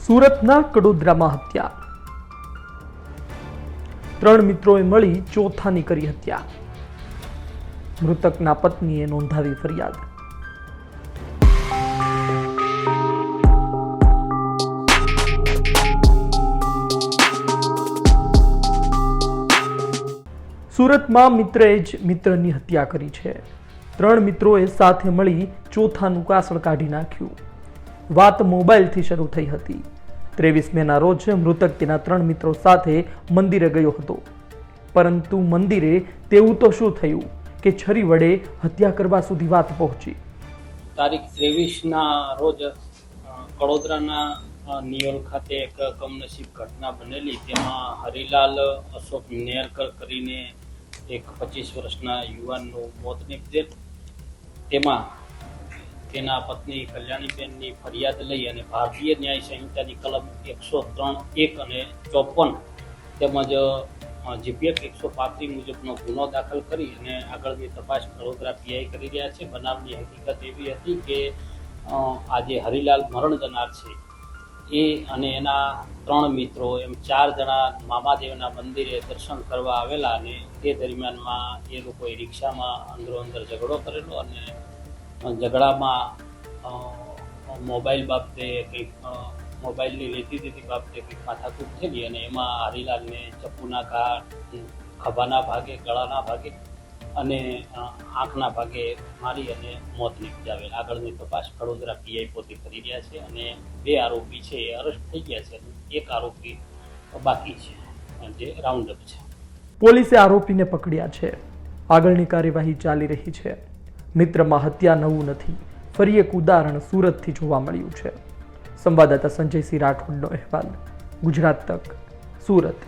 સુરતના કડોદરામાં હત્યા, 3 મિત્રોએ મળી ચોથાની કરી હત્યા, મૃતકના પત્નીએ નોંધાવી ફરિયાદ। સુરતમાં મિત્રએ જ મિત્રની હત્યા કરી છે। 3 મિત્રોએ સાથે મળી ચોથાનું કાસળ કાઢી નાખ્યું। વાત મોબાઈલથી શરૂ થઈ હતી। 23 મેના રોજ મૃતક તેના 3 મિત્રો સાથે મંદિરે ગયો હતો, પરંતુ મંદિરે તેવું તો શું થયું કે છરી વડે હત્યા કરવા સુધી વાત પહોંચી। તારીખ 23ના રોજ કડોદરાના નિયોલ ખાતે એક કમનસીબ ઘટના બનેલી। તેમાં હરિલાલ અશોક નેરકર કરીને એક 25 વર્ષના યુવાનનું મોત નીપજેલ। તેમાં તેના પત્ની કલ્યાણીબેનની ફરિયાદ લઈ અને ભારતીય ન્યાય સંહિતાની કલમ 103(1) અને 54 તેમજ જીપીએફ 135 મુજબનો ગુનો દાખલ કરી અને આગળની તપાસ કડોદરા પીઆઈ કરી રહ્યા છે। બનાવની હકીકત એવી હતી કે આજે હરિલાલ મરણ જનાર છે એ અને એના 3 મિત્રો એમ 4 જણા મામાદેવના મંદિરે દર્શન કરવા આવેલા અને તે દરમિયાનમાં એ લોકોએ રિક્ષામાં અંદરો અંદર ઝઘડો કરેલો અને ઝઘડામાં મોબાઈલ બાબતે કંઈક મોબાઈલની લેતી દેતી બાબતે કંઈક માથાકૂટ થયેલી અને એમાં હરિલાલને ચપ્પુના ઘા ખભાના ભાગે, ગળાના ભાગે અને આંખના ભાગે મારી અને મોત નીપજાવેલ। આગળની તપાસ કડોદરા પીઆઈ પોતે કરી રહ્યા છે અને 2 આરોપી છે એ અરેસ્ટ થઈ ગયા છે, એક આરોપી બાકી છે જે રાઉન્ડ અપ છે। પોલીસે આરોપીને પકડ્યા છે। આગળની કાર્યવાહી ચાલી રહી છે। મિત્રમાં હત્યા નવું નથી, ફરી એક ઉદાહરણ સુરતથી જોવા મળ્યું છે। સંવાદદાતા સંજયસિંહ રાઠોડનો અહેવાલ, ગુજરાત તક, સુરત।